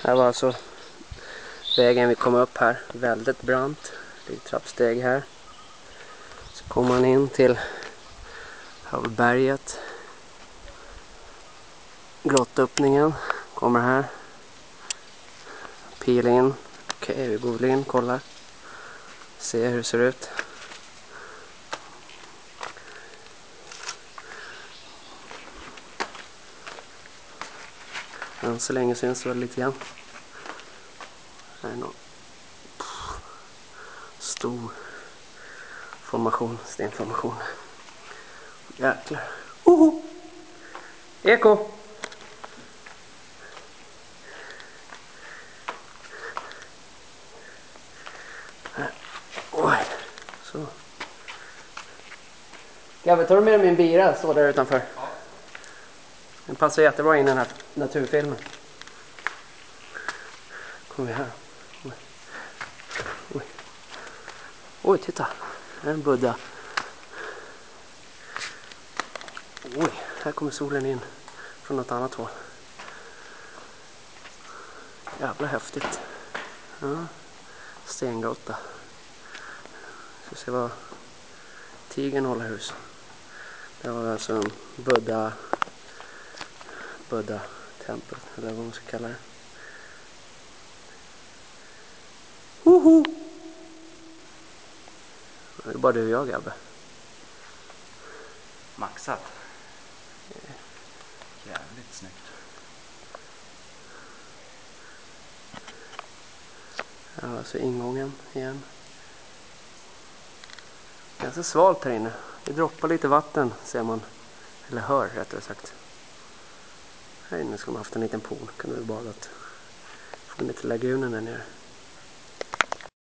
Här var alltså vägen vi kom upp här. Väldigt brant. Det är trappsteg här. Så kommer man in till berget. Grottöppningen kommer här. Pil in. Okej, vi går in, kollar. Se hur det ser ut. Än så länge syns det lite grann. Här är någon stor formation, stenformation. Jäklar. Eko! Här. Oj. Så. Gabbe, tar du med min bira? Står där utanför. Ja. Den passar jättebra in i den här naturfilmen. Kommer vi här. Oj. Oj. Oj, titta. Här är en Buddha. Oj, här kommer solen in från något annat håll. Jävla häftigt. Ja. Stengrotta. Ska se vad tigern håller hus. Det var alltså en Buddha-tempel, eller vad man ska kalla det. Hoho! Det är bara du och jag, Gabbe. Maxat. Jävligt snyggt. Ja, alltså ingången igen. Ganska svalt här inne. Det droppar lite vatten, ser man. Eller hör, rättare sagt. Här inne ska man haft en liten pool. Kan du badat. Får lite lagunen där nere.